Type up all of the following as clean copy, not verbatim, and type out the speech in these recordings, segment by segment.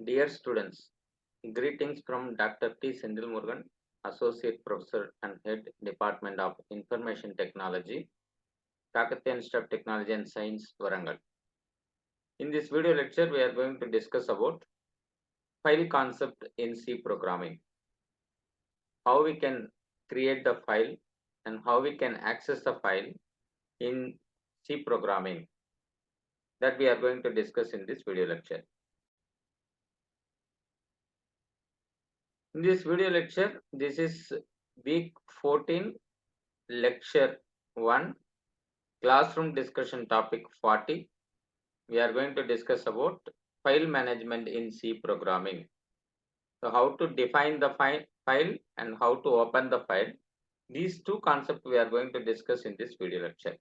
Dear students, greetings from Dr. T. Sindhil Associate Professor and Head Department of Information Technology, Kakatiya Institute of Technology and Science, Warangal. In this video lecture, we are going to discuss about file concept in C programming, how we can create the file and how we can access the file in C programming, that we are going to discuss in this video lecture. In this video lecture, this is week 14, lecture 1, classroom discussion topic 40. We are going to discuss about file management in C programming. So how to define the file and how to open the file. These two concepts we are going to discuss in this video lecture.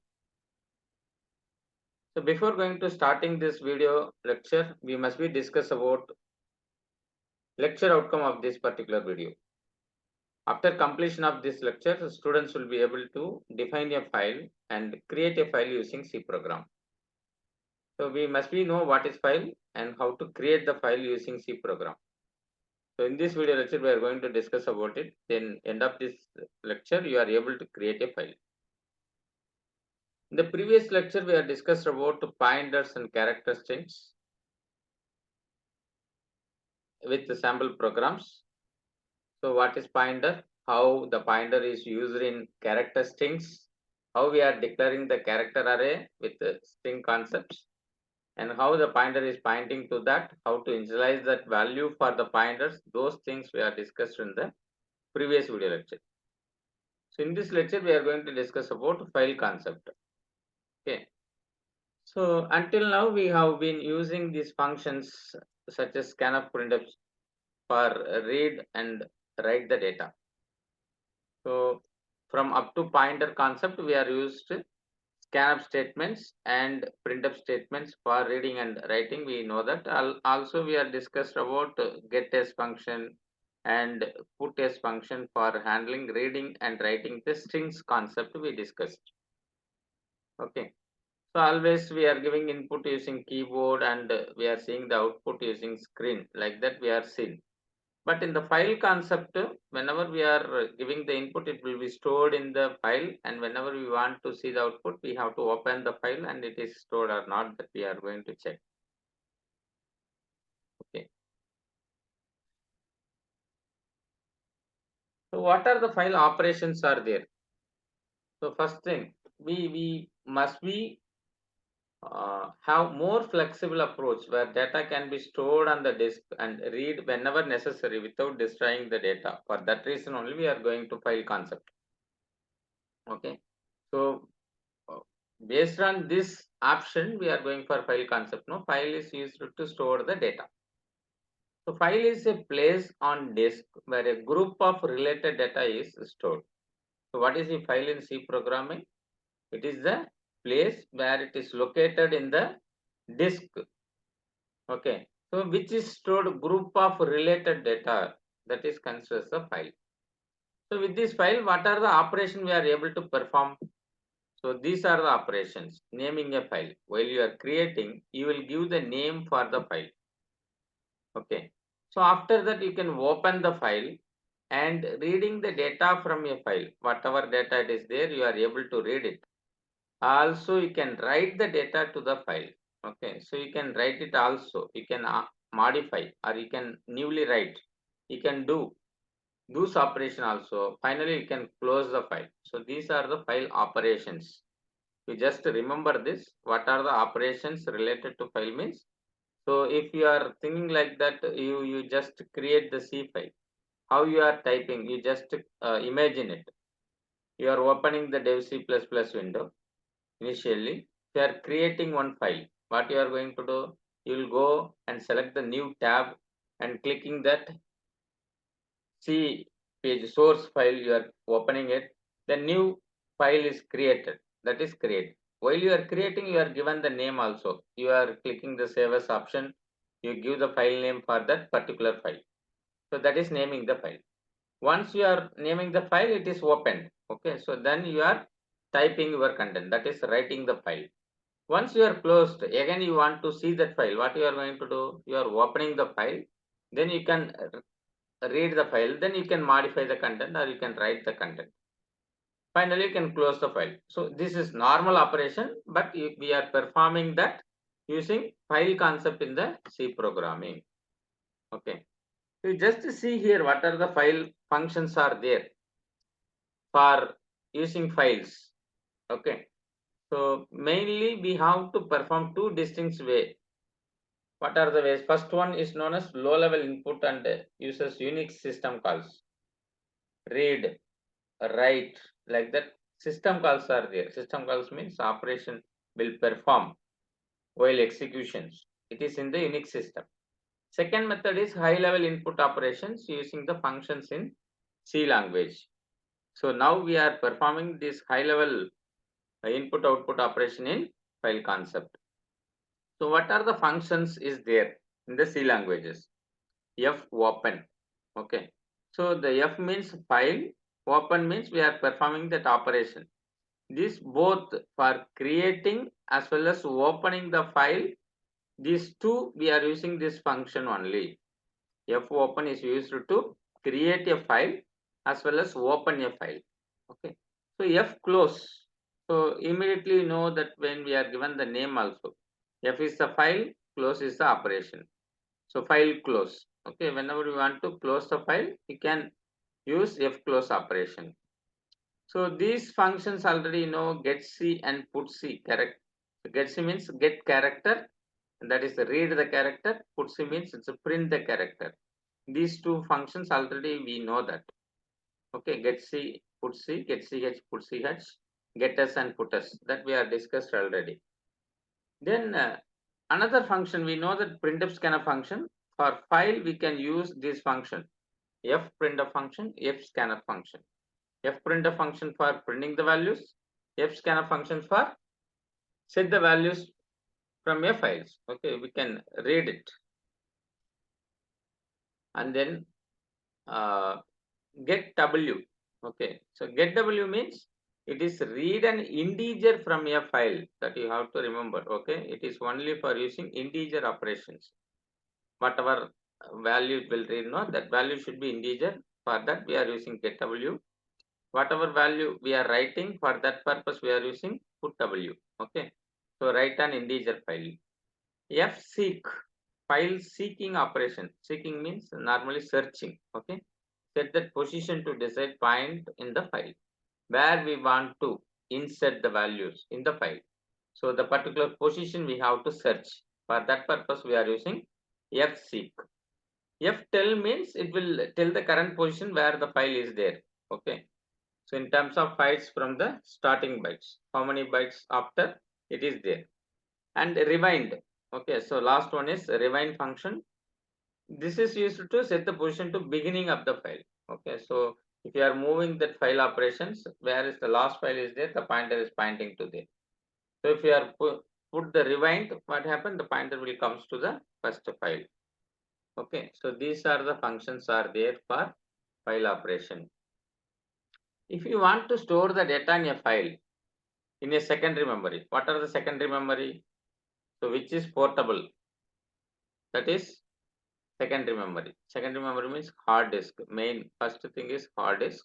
So before going to starting this video lecture, we must be discuss about lecture outcome of this particular video. After completion of this lecture, students will be able to define a file and create a file using C program. So we must be know what is file and how to create the file using C program. So in this video lecture, we are going to discuss about it. Then end of this lecture, you are able to create a file. In the previous lecture, we have discussed about pointers and character strings with the sample programs. So what is pointer? How the pointer is used in character strings, how we are declaring the character array with the string concepts, and how the pointer is pointing to that, how to initialize that value for the pointers. Those things we are discussed in the previous video lecture. So in this lecture, we are going to discuss about file concept. Okay. So until now, we have been using these functions such as scanf, printf for read and write the data. So from up to pointer concept, we are used scanf statements and printf statements for reading and writing. We know that. Also we are discussed about getS function and putS function for handling reading and writing the strings concept we discussed. Okay. So always we are giving input using keyboard and we are seeing the output using screen, like that we are seeing. But in the file concept, whenever we are giving the input, it will be stored in the file, and whenever we want to see the output, we have to open the file and it is stored or not, that we are going to check. Okay. So what are the file operations are there? So first thing, we must be have more flexible approach where data can be stored on the disk and read whenever necessary without destroying the data. For that reason only we are going to file concept. Okay. So based on this option, we are going for file concept. No, file is used to store the data. So file is a place on disk where a group of related data is stored. So what is the file in C programming? It is the place where it is located in the disk. Okay. So which is stored group of related data, that is considered as a file. So with this file, what are the operations we are able to perform? So these are the operations. Naming a file. While you are creating, you will give the name for the file. Okay. So after that, you can open the file and reading the data from a file. Whatever data it is there, you are able to read it. Also, you can write the data to the file. Okay. So you can write it also. You can modify or you can newly write. You can do those operation also. Finally, you can close the file. So these are the file operations. You just remember this. What are the operations related to file means? So if you are thinking like that, you just create the C file. How you are typing? You just imagine it. You are opening the dev C++ window. Initially, you are creating one file. What you are going to do? You will go and select the new tab and clicking that C page source file. You are opening it. The new file is created. That is create. While you are creating, you are given the name also. You are clicking the save as option. You give the file name for that particular file. So that is naming the file. Once you are naming the file, it is opened. Okay. So then you are typing your content. That is writing the file. Once you are closed, again you want to see that file. What you are going to do? You are opening the file. Then you can read the file. Then you can modify the content or you can write the content. Finally, you can close the file. So this is normal operation, but we are performing that using file concept in the C programming. Okay. So just see here what are the file functions are there for using files. Okay. So mainly we have to perform two distinct ways. What are the ways? First one is known as low level input and uses Unix system calls. Read, write, like that. System calls are there. System calls means operation will perform while executions. It is in the Unix system. Second method is high level input operations using the functions in C language. So now we are performing this high level input output operation in file concept. So what are the functions is there in the C languages? F open. Okay. So the F means file, open means we are performing that operation. This both for creating as well as opening the file. These two we are using this function only. F open is used to create a file as well as open a file. Okay. So F close. So immediately you know that when we are given the name also. F is the file, close is the operation. So file close. Okay. Whenever you want to close the file, you can use F close operation. So these functions already know get C and put C correct. Get C means get character, and that is read the character. Put C means it's a print the character. These two functions already we know that. Okay, get C, put C, get CH, put CH, get S and put S. That we are discussed already. Then another function we know that printf scanf function. For file we can use this function. F printf function, F scanf function. F printf function for printing the values, F scanf function for set the values from your files. Okay, we can read it. And then get W. Okay, so get W means it is read an integer from a file, that you have to remember. Okay, it is only for using integer operations. Whatever value it will read, no, that value should be integer. For that we are using get W. Whatever value we are writing, for that purpose we are using put W. Okay, so write an integer file. F seek, file seeking operation. Seeking means normally searching. Okay, set that position to decide point in the file where we want to insert the values in the file. So the particular position we have to search. For that purpose we are using F seek. F tell means it will tell the current position where the file is there. Okay, so in terms of bytes from the starting bytes, how many bytes after it is there. And rewind. Okay, so last one is rewind function. This is used to set the position to beginning of the file. Okay, so if you are moving that file operations, where is the last file is there, the pointer is pointing to there. So if you are put the rewind, what happened, the pointer will comes to the first file. Okay, so these are the functions are there for file operation. If you want to store the data in a file in a secondary memory, what are the secondary memory? So which is portable, that is secondary memory. Secondary memory means hard disk. Main first thing is hard disk.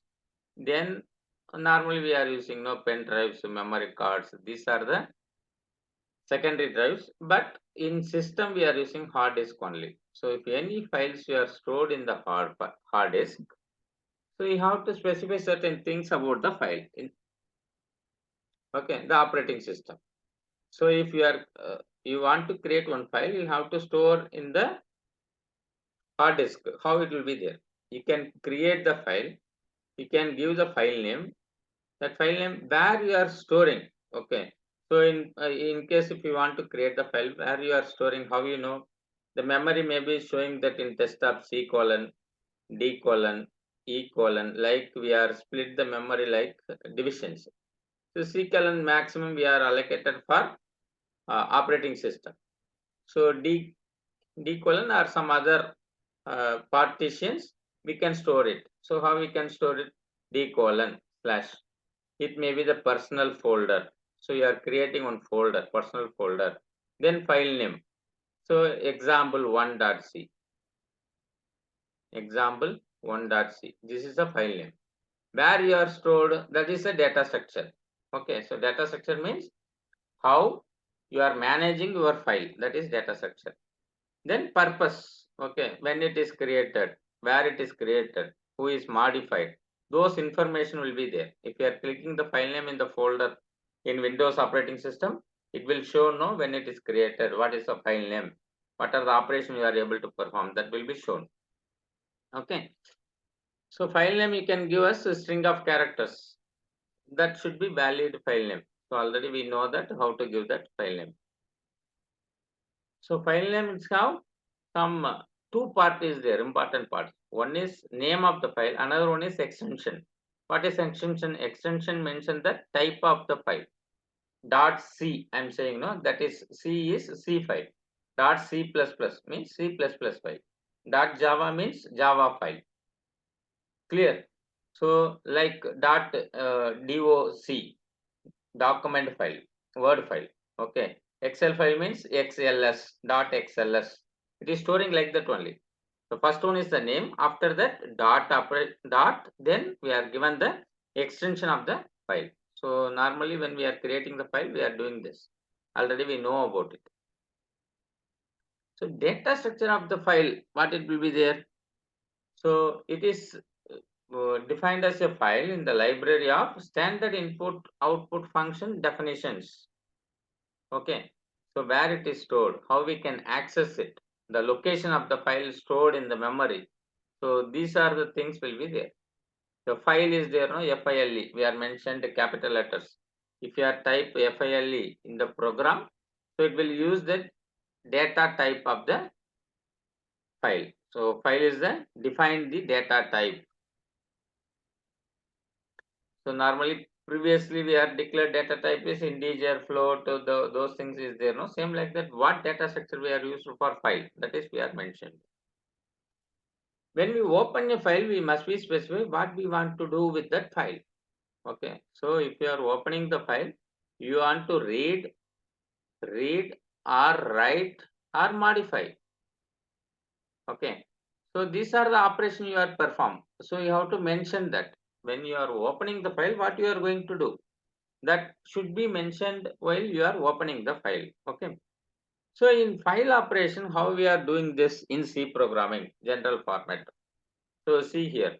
Then normally we are using no pen drives, memory cards. These are the secondary drives. But in system we are using hard disk only. So if any files you are stored in the hard disk, so you have to specify certain things about the file. Okay, the operating system. So if you are you want to create one file, you have to store in the hard disk. How it will be there? You can create the file. You can give the file name. That file name where you are storing. Okay. So in case if you want to create the file where you are storing, how you know? The memory may be showing that in desktop C colon, D colon, E colon, like we are split the memory like divisions. So C colon maximum we are allocated for operating system. So D colon or some other partitions we can store it. So how we can store it? D colon slash. It may be the personal folder. So you are creating one folder, personal folder. Then file name. So example1.c. Example1.c. This is a file name. Where you are stored, that is a data structure. Okay, so data structure means how you are managing your file, that is data structure. Then purpose, okay, when it is created, where it is created, who is modified, those information will be there. If you are clicking the file name in the folder in Windows operating system, it will show no when it is created, what is the file name, what are the operations you are able to perform, that will be shown. Okay, so file name you can give us a string of characters, that should be valid file name. So already we know that how to give that file name. So file name is how some two part is there, important parts. One is name of the file, another one is extension. What is extension? Extension mention the type of the file. .c I'm saying no, that is C is C file. .c++ means C++ file. .java means Java file. Clear? So like .doc document file, Word file. Okay. Excel file means XLS, .xls. It is storing like that only. The first one is the name. After that, dot. Then we are given the extension of the file. So normally when we are creating the file, we are doing this. Already we know about it. So data structure of the file, what it will be there? So it is defined as a file in the library of standard input output function definitions. Okay, so where it is stored, how we can access it, the location of the file stored in the memory. So these are the things will be there. The file is there, no, FILE, we are mentioned capital letters. If you are type FILE in the program, so it will use the data type of the file. So file is the define the data type. So normally previously we are declared data type is integer, float, those things is there, no, same like that. What data structure we are used for file, that is we are mentioned. When we open a file, we must be specify what we want to do with that file. Okay, so if you are opening the file, you want to read or write or modify. Okay, so these are the operation you are perform. So you have to mention that when you are opening the file, what you are going to do, that should be mentioned while you are opening the file. Okay, so in file operation, how we are doing this in C programming general format. So see here,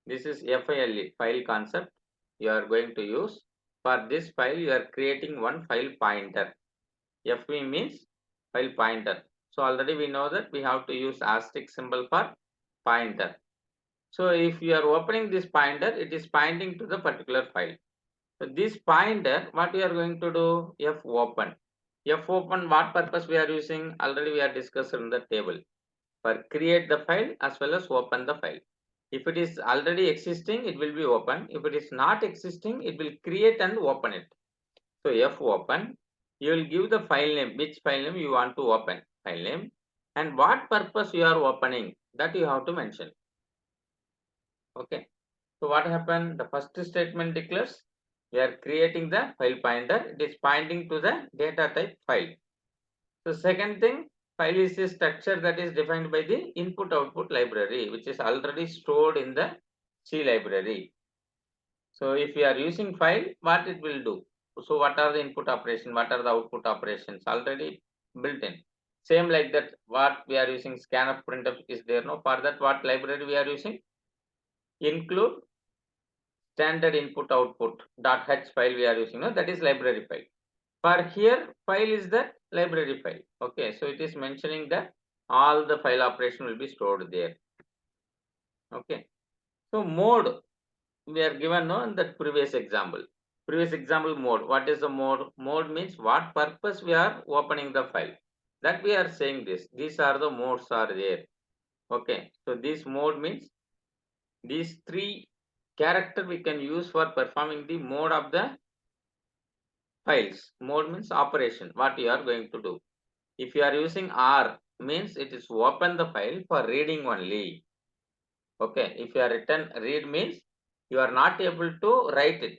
this is FILE, file concept you are going to use. For this file, you are creating one file pointer. FV means file pointer. So already we know that we have to use asterisk symbol for pointer. So if you are opening this pointer, it is pointing to the particular file. So this pointer, what we are going to do? F open. F open, what purpose we are using? Already we are discussed in the table. For create the file as well as open the file. If it is already existing, it will be open. If it is not existing, it will create and open it. So F open, you will give the file name, which file name you want to open, file name, and what purpose you are opening, that you have to mention. Okay. So what happened? The first statement declares we are creating the file pointer. It is pointing to the data type file. So second thing, file is a structure that is defined by the input output library, which is already stored in the C library. So if we are using file, what it will do? So what are the input operation? What are the output operations? Already built in. Same like that, what we are using scanf printf is there. No, for that what library we are using? Include standard input output .h file we are using. No, that is library file. For here, file is the library file. Okay, so it is mentioning that all the file operation will be stored there. Okay, so mode we are given no in that previous example. Previous example mode. What is the mode? Mode means what purpose we are opening the file. That we are saying this. These are the modes are there. Okay, so this mode means these three character we can use for performing the mode of the files. Mode means operation. What you are going to do. If you are using R means it is open the file for reading only. Okay, if you are written read means you are not able to write it.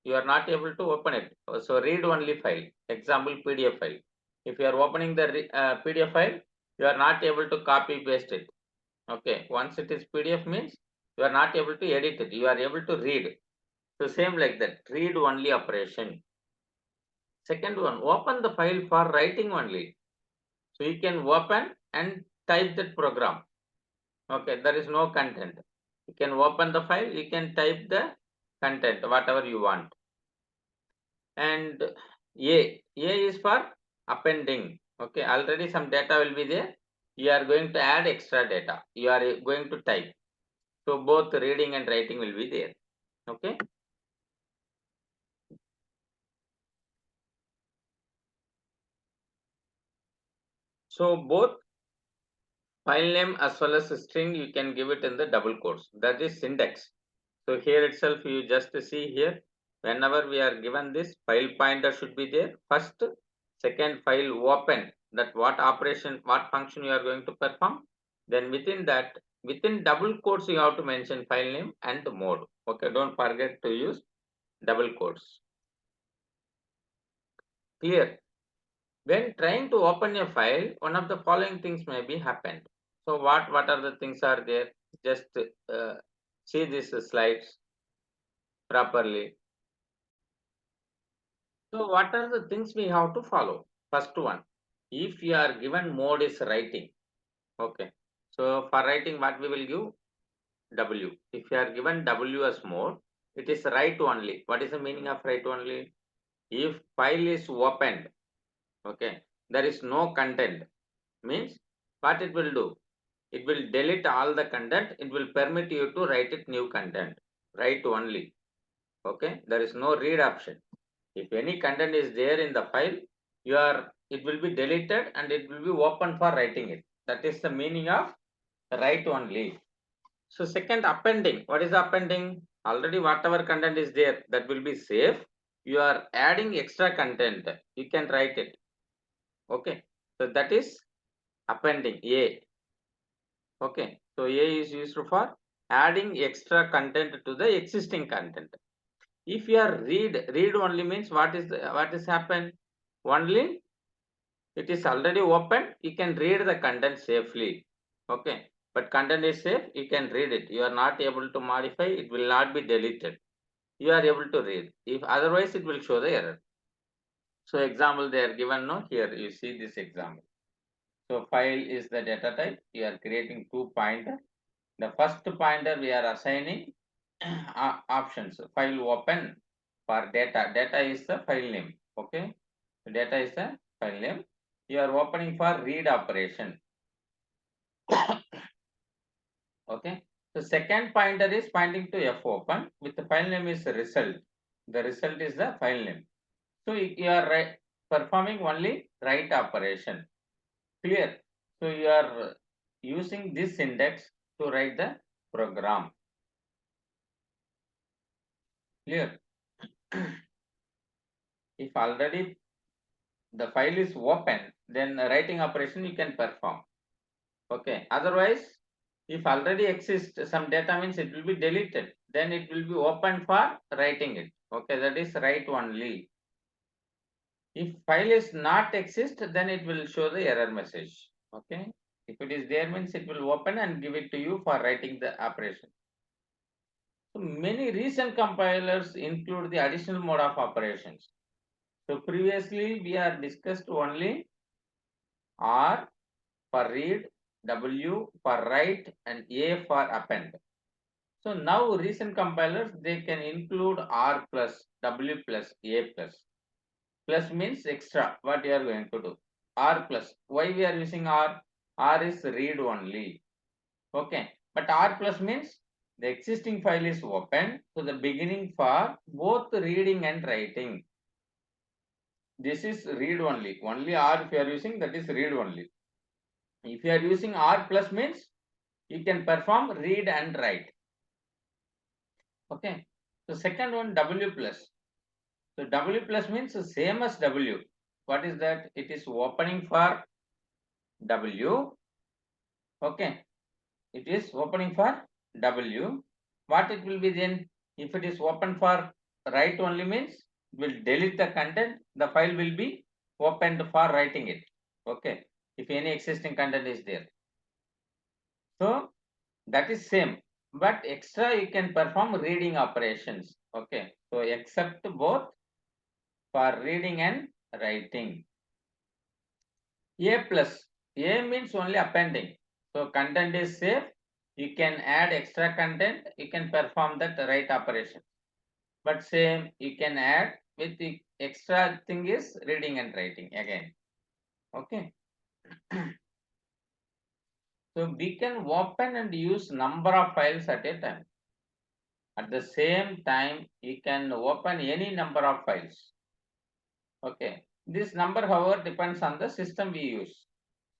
you are not able to open it. So read only file, example PDF file. If you are opening the PDF file, you are not able to copy paste it. Okay, once it is PDF means you are not able to edit it, you are able to read. So same like that, read only operation. Second one, open the file for writing only. So you can open and type that program. Okay, there is no content. You can open the file, you can type the content, whatever you want. And A is for appending. Okay, already some data will be there. You are going to add extra data. You are going to type. So both reading and writing will be there. Okay. So both file name as well as string, you can give it in the double quotes. That is syntax. So here itself, you just see here, whenever we are given this, file pointer should be there. First, second, file open, that what operation, what function you are going to perform. Then within that, within double quotes, you have to mention file name and mode. Okay, don't forget to use double quotes. Clear? When trying to open a file, one of the following things may be happened. So what are the things are there? Just see these slides properly. So what are the things we have to follow? First one, if you are given mode is writing, okay. So for writing, what we will give? W. If you are given W as mode, it is write only. What is the meaning of write only? If file is opened, okay, there is no content, means what it will do? It will delete all the content. It will permit you to write it new content. Write only, okay. There is no read option. If any content is there in the file, it will be deleted and it will be open for writing it. That is the meaning of write only. So second, appending. What is appending? Already whatever content is there, that will be safe. You are adding extra content. You can write it. Okay. So that is appending, A. Okay. So A is used for adding extra content to the existing content. If you are read only means what is happened? Only it is already open, you can read the content safely. Okay, but content is safe, you can read it. You are not able to modify, it will not be deleted. You are able to read. If otherwise, it will show the error. So example they are given now here. You see this example. So file is the data type. You are creating two pointer. The first pointer we are assigning options. File open for data. Data is the file name. Okay. Data is the file name. You are opening for read operation. Okay. The second pointer is pointing to F open with the file name is result. The result is the file name. So you are performing only write operation. Clear? So you are using this index to write the program. Clear? If already the file is open, then writing operation you can perform. Okay. Otherwise, if already exists some data means it will be deleted. Then it will be open for writing it. Okay. That is write only. If file is not exist, then it will show the error message. Okay. If it is there means it will open and give it to you for writing the operation. So many recent compilers include the additional mode of operations. So previously we are discussed only R for read, W for write, and A for append. So now recent compilers, they can include R plus, W plus, A plus. Plus means extra, what you are going to do. R plus, why we are using R? R is read only. Okay, but R plus means the existing file is open to the beginning for both reading and writing. This is read only. Only R if you are using, that is read only. If you are using R plus means you can perform read and write. Okay. So second one, W plus. So W plus means the same as W. What is that? It is opening for W. Okay. It is opening for W. What it will be then? If it is open for write only means will delete the content, the file will be opened for writing it. Okay, if any existing content is there. So that is same, but extra you can perform reading operations. Okay, so except both for reading and writing. A plus, A means only appending. So content is safe. You can add extra content. You can perform that write operation. But same you can add with the extra thing is reading and writing again. Okay. So we can open and use number of files at a time. At the same time, you can open any number of files. Okay. This number, however, depends on the system we use.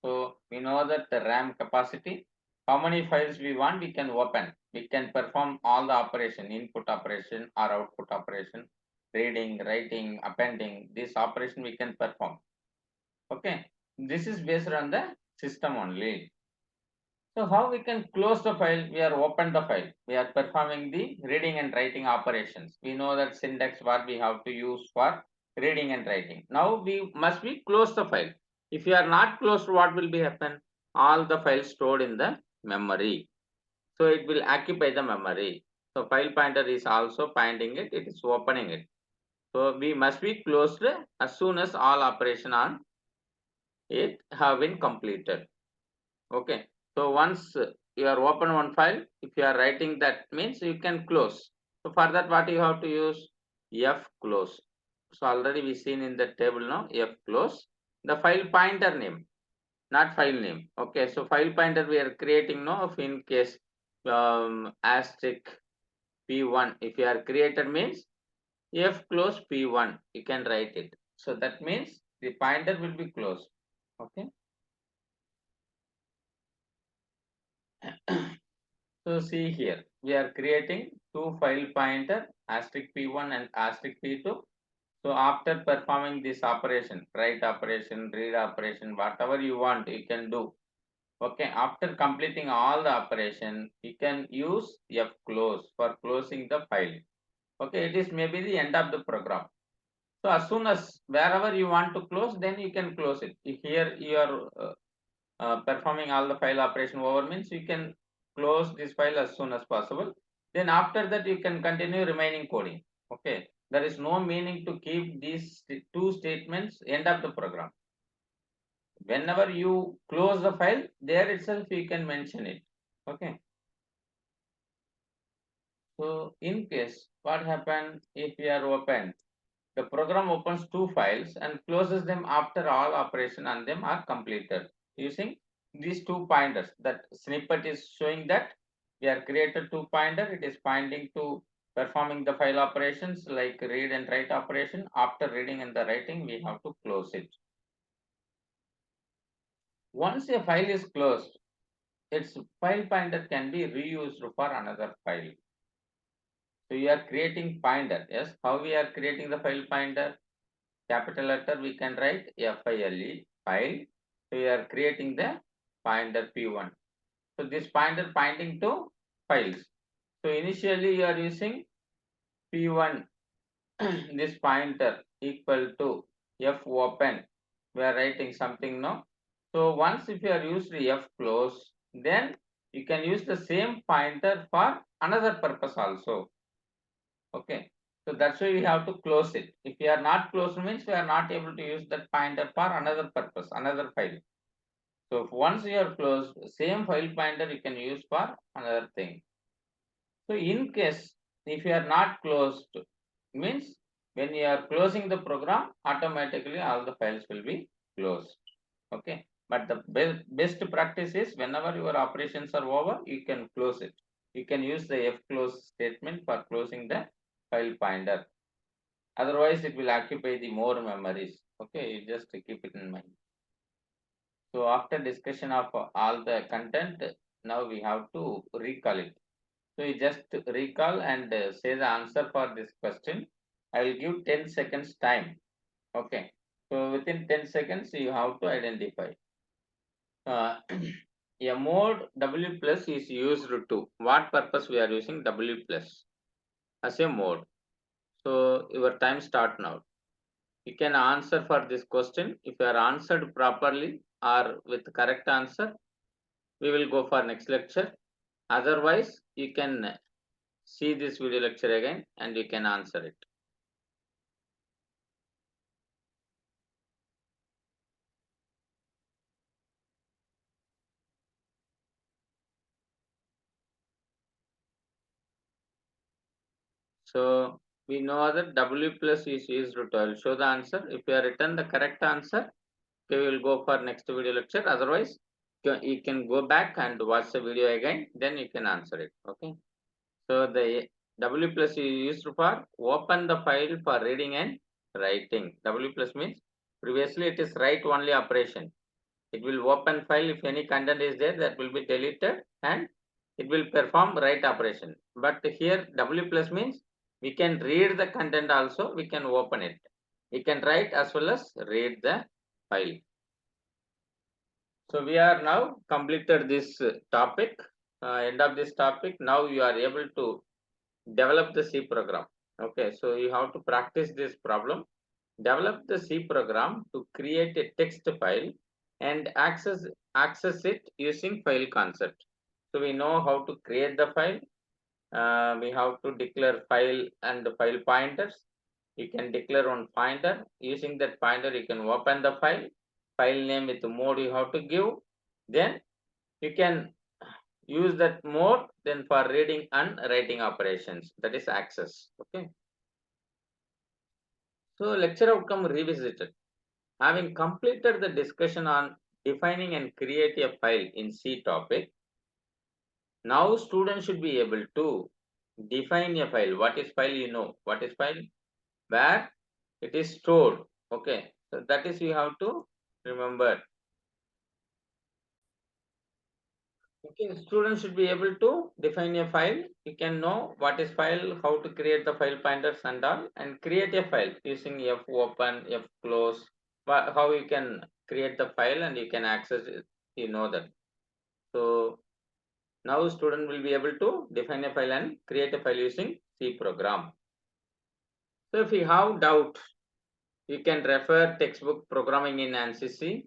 So we know that the RAM capacity, how many files we want, we can open. We can perform all the operation, input operation or output operation, reading, writing, appending. This operation we can perform. Okay. This is based on the system only. So how we can close the file? We are open the file. We are performing the reading and writing operations. We know that syntax what we have to use for reading and writing. Now we must be close the file. If you are not closed, what will be happen? All the files stored in the memory. So it will occupy the memory. So file pointer is also pointing it. It is opening it. So we must be closed as soon as all operation on it have been completed. Okay. So once you are open one file, if you are writing, that means you can close. So for that, what you have to use? F close. So already we seen in the table now, F close. The file pointer name, not file name. Okay. So file pointer we are creating now, if in case asterisk P1, if you are created means F close P1, you can write it. So that means the pointer will be closed. Okay. So see here, we are creating two file pointer asterisk P1 and asterisk P2. So after performing this operation, write operation, read operation, whatever you want, you can do. Okay, after completing all the operation, you can use F close for closing the file. Okay, it is maybe the end of the program. So as soon as wherever you want to close, then you can close it. If here you are performing all the file operation over means you can close this file as soon as possible. Then after that you can continue remaining coding. Okay, there is no meaning to keep these two statements end of the program. Whenever you close the file, there itself you can mention it. Okay. So in case what happened if we are open, the program opens two files and closes them after all operation on them are completed using these two pointers. That snippet is showing that we are created two pointer. It is pointing to performing the file operations like read and write operation. After reading and the writing, we have to close it. Once a file is closed, its file pointer can be reused for another file. So you are creating pointer. Yes, how we are creating the file pointer? Capital letter we can write FILE file. So we are creating the pointer P1. So this pointer pointing to files. So initially you are using P1 this pointer equal to F open. We are writing something now. So once if you are used F close, then you can use the same pointer for another purpose also. Okay. So that's why we have to close it. If we are not closed means we are not able to use that pointer for another purpose, another file. So once you are closed, same file pointer you can use for another thing. So in case if you are not closed means when you are closing the program, automatically all the files will be closed. Okay. But the best practice is whenever your operations are over, you can close it. You can use the F close statement for closing the file pointer. Otherwise, it will occupy the more memories. Okay, you just keep it in mind. So after discussion of all the content, now we have to recall it. So you just recall and say the answer for this question. I will give 10 seconds time. Okay. So within 10 seconds, you have to identify. A mode W plus is used to what purpose we are using W plus as a mode. So your time start now. You can answer for this question. If you are answered properly or with correct answer, we will go for next lecture. Otherwise, you can see this video lecture again and you can answer it. So we know that W plus is used to 12. Show the answer. If you have written the correct answer, we will go for next video lecture. Otherwise, you can go back and watch the video again. Then you can answer it. Okay. So the W plus is used for open the file for reading and writing. W plus means previously it is write only operation. It will open file. If any content is there, that will be deleted and it will perform write operation. But here W plus means we can read the content also, we can open it. We can write as well as read the file. So we are now completed this topic. End of this topic. Now you are able to develop the C program. Okay, so you have to practice this problem. Develop the C program to create a text file and access it using file concept. So we know how to create the file. We have to declare file and the file pointers. You can declare one pointer. Using that pointer, you can open the file. File name with the mode you have to give. Then you can use that mode then for reading and writing operations, that is access. Okay, so lecture outcome revisited. Having completed the discussion on defining and create a file in C topic, now students should be able to define a file. What is file? You know what is file, where it is stored. Okay, so that is you have to remember. Okay, students should be able to define a file. You can know what is file, how to create the file pointers and all, and create a file using F open, F close. How you can create the file and you can access it. You know that. So now student will be able to define a file and create a file using C program. So if you have doubt, you can refer textbook Programming in ANSYS,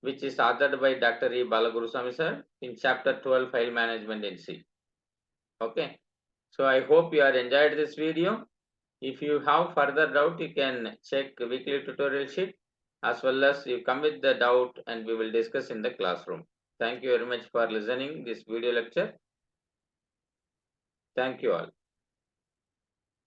which is authored by Dr. E. Balagurusamy sir in chapter 12 file management in C. Okay. So I hope you are enjoyed this video. If you have further doubt, you can check weekly tutorial sheet as well as you come with the doubt and we will discuss in the classroom. Thank you very much for listening this video lecture. Thank you all.